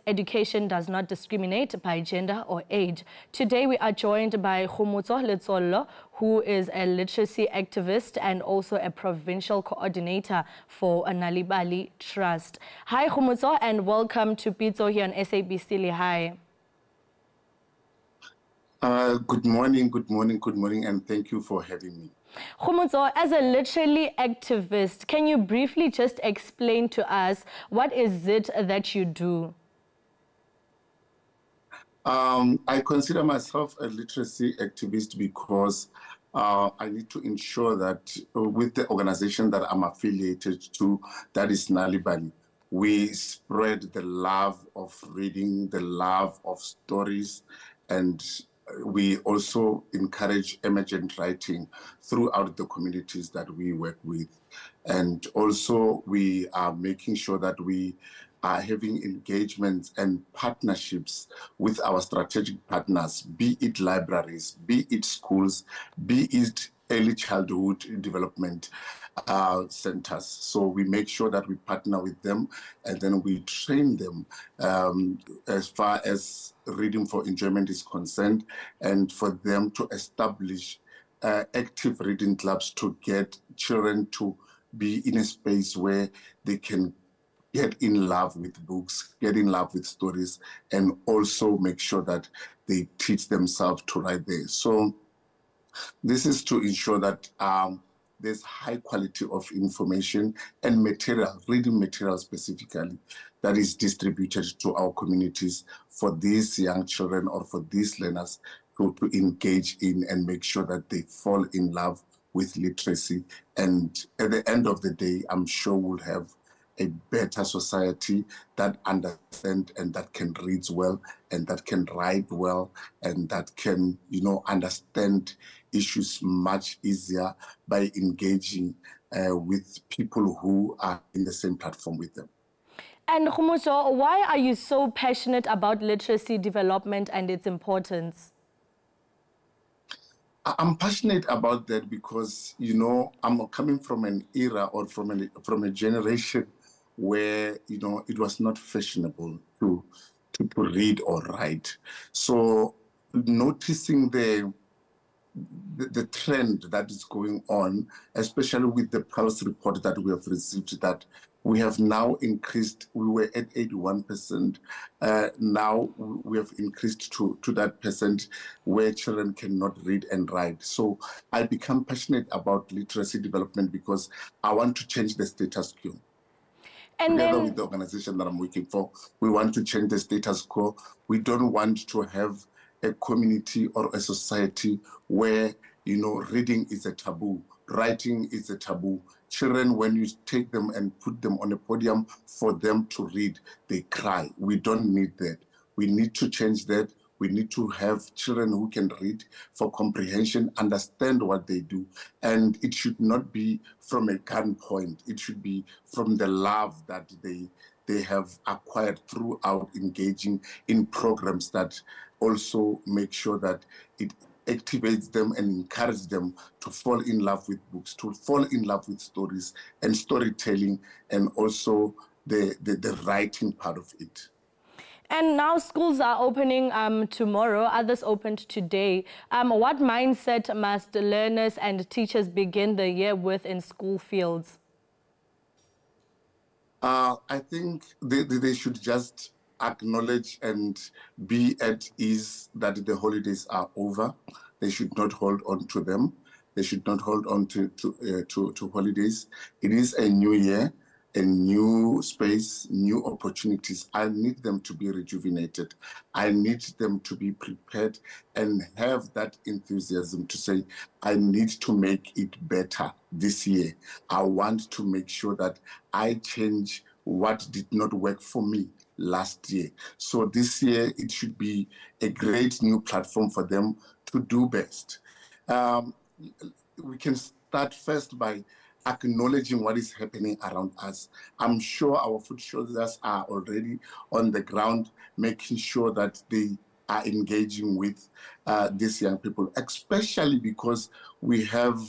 education does not discriminate by gender or age. Today we are joined by Khomotso Letsoalo, who is a literacy activist and also a provincial coordinator for a Nal'ibali Trust. Hi Khomotso, and welcome to Pitso here on SABC. Hi. Good morning, and thank you for having me. Khomotso, as a literary activist, can you briefly just explain to us what is it that you do? I consider myself a literacy activist because I need to ensure that with the organization that I'm affiliated to, that is Nal'ibali, we spread the love of reading, the love of stories, and we also encourage emergent writing throughout the communities that we work with. And also we are making sure that we are having engagements and partnerships with our strategic partners, be it libraries, be it schools, be it early childhood development centers. So we make sure that we partner with them and then we train them as far as reading for enjoyment is concerned, and for them to establish active reading clubs to get children to be in a space where they can get in love with books, get in love with stories, and also make sure that they teach themselves to write there. So this is to ensure that there's high quality of information and material, reading material specifically, that is distributed to our communities for these young children or for these learners to engage in and make sure that they fall in love with literacy. And at the end of the day, I'm sure we'll have a better society that understands and that can read well and that can write well and that can, understand issues much easier by engaging with people who are in the same platform with them. And Khomotso, why are you so passionate about literacy development and its importance? I'm passionate about that because, I'm coming from an era or from a generation where, it was not fashionable to read or write. So noticing the trend that is going on, especially with the Pulse report that we have received, that we have now increased, we were at 81%, now we have increased to that percent where children cannot read and write. So I become passionate about literacy development because I want to change the status quo. And together with the organization that I'm working for, we want to change the status quo. We don't want to have a community or a society where, reading is a taboo, writing is a taboo. Children, when you take them and put them on a podium for them to read, they cry. We don't need that. We need to change that. We need to have children who can read for comprehension, understand what they do. And it should not be from a gunpoint. It should be from the love that they have acquired throughout engaging in programs that also make sure that it activates them and encourages them to fall in love with books, to fall in love with stories and storytelling, and also the writing part of it. And now schools are opening tomorrow, others opened today. What mindset must learners and teachers begin the year with in school fields? I think they should just acknowledge and be at ease that the holidays are over. They should not hold on to them. They should not hold on to holidays. It is a new year, a new space, new opportunities. I need them to be rejuvenated. I need them to be prepared and have that enthusiasm to say, I need to make it better this year. I want to make sure that I change what did not work for me last year. So this year, it should be a great new platform for them to do best. We can start first by acknowledging what is happening around us. I'm sure our foot soldiers are already on the ground, making sure that they are engaging with these young people, especially because we have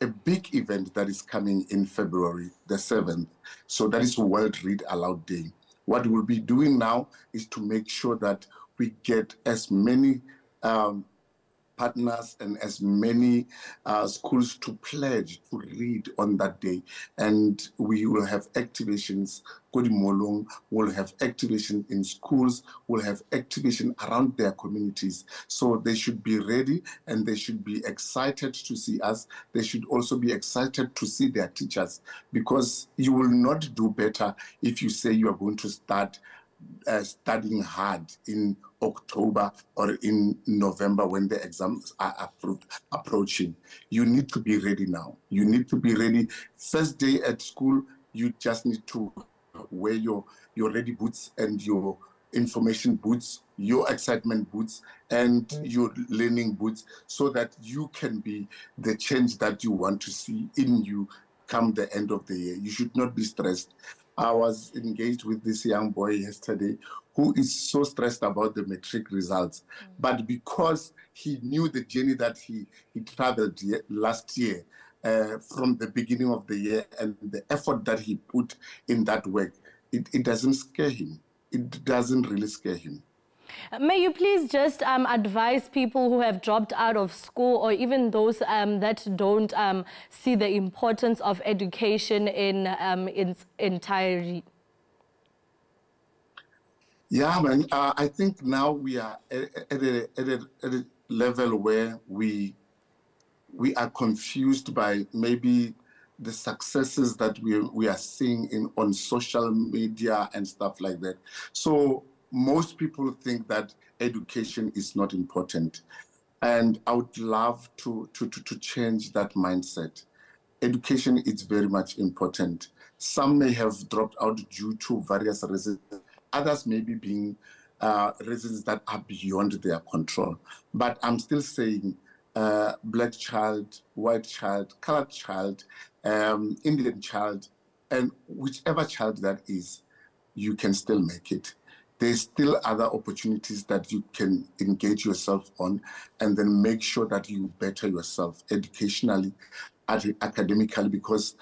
a big event that is coming in February, the 7th. So that is World Read Aloud Day, What we'll be doing now is to make sure that we get as many partners and as many schools to pledge to read on that day. And we will have activations. Kodimolong will have activation in schools, will have activation around their communities. So they should be ready and they should be excited to see us. They should also be excited to see their teachers, because you will not do better if you say you are going to start studying hard in October or in November when the exams are approaching. You need to be ready now. You need to be ready. First day at school, you just need to wear your ready boots and your information boots, your excitement boots, and your learning boots, so that you can be the change that you want to see in you come the end of the year. You should not be stressed. I was engaged with this young boy yesterday who is so stressed about the matric results. But because he knew the journey that he traveled last year, from the beginning of the year, and the effort that he put in that work, it doesn't scare him. It doesn't really scare him. May you please just advise people who have dropped out of school, or even those that don't see the importance of education in its entirety? Yeah, man. I think now we are at a level where we are confused by maybe the successes that we are seeing on social media and stuff like that. So most people think that education is not important. And I would love to change that mindset. Education is very much important. Some may have dropped out due to various reasons. Others may be being reasons that are beyond their control. But I'm still saying black child, white child, colored child, Indian child, and whichever child that is, you can still make it. There's still other opportunities that you can engage yourself on, and then make sure that you better yourself educationally, academically, because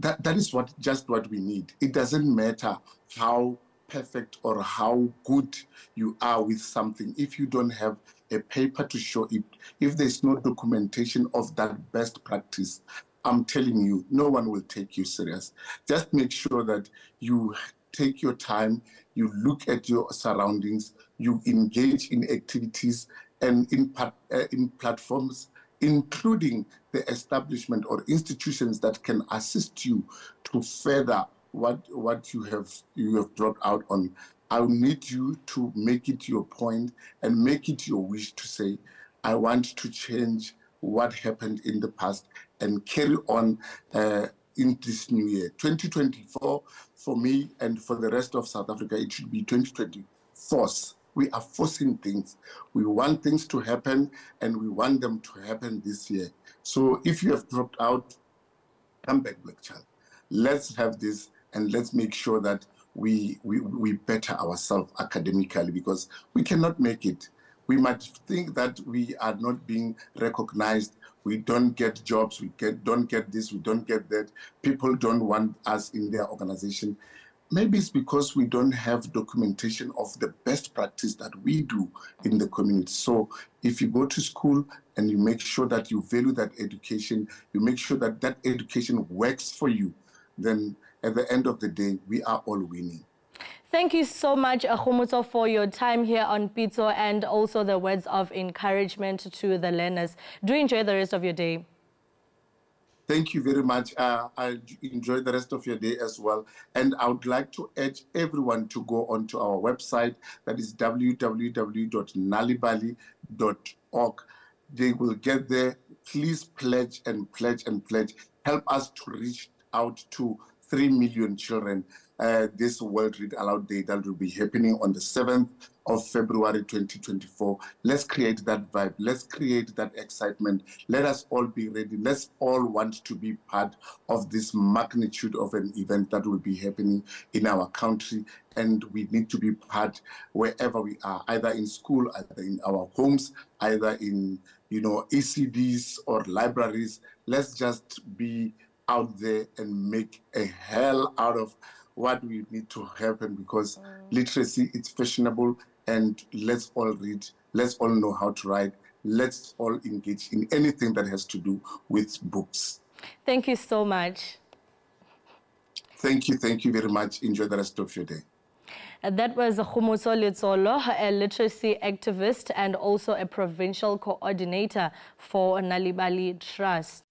that is just what we need. It doesn't matter how perfect or how good you are with something if you don't have a paper to show it. If there's no documentation of that best practice, I'm telling you, no one will take you serious. Just make sure that you take your time, you look at your surroundings, you engage in activities and in platforms, including the establishment or institutions that can assist you to further what you have dropped out on. I need you to make it your point and make it your wish to say, I want to change what happened in the past and carry on in this new year. 2024, for me and for the rest of South Africa, it should be 2020 force. We are forcing things. We want things to happen, and we want them to happen this year. So if you have dropped out, come back, black child. Let's have this, and let's make sure that we better ourselves academically, because we cannot make it. We might think that we are not being recognized. We don't get jobs. We don't get this. We don't get that. People don't want us in their organization. Maybe it's because we don't have documentation of the best practice that we do in the community. So if you go to school and you make sure that you value that education, you make sure that that education works for you, then at the end of the day, we are all winning. Thank you so much, Khomotso, for your time here on Pitso, and also the words of encouragement to the learners. Do enjoy the rest of your day. Thank you very much. I enjoy the rest of your day as well. And I would like to urge everyone to go onto our website. That is www.nal'ibali.org. They will get there. Please pledge and pledge and pledge. Help us to reach out to 3 million children. This World Read Aloud Day that will be happening on the 7th of February 2024. Let's create that vibe. Let's create that excitement. Let us all be ready. Let's all want to be part of this magnitude of an event that will be happening in our country. And we need to be part wherever we are, either in school, either in our homes, either in, ECDs or libraries. Let's just be out there and make a hell out of what we need to happen, because literacy, it's fashionable, and let's all read, let's all know how to write, let's all engage in anything that has to do with books. Thank you so much. Thank you very much. Enjoy the rest of your day. That was Khomotso Letsoalo, a literacy activist and also a provincial coordinator for Nal'ibali Trust.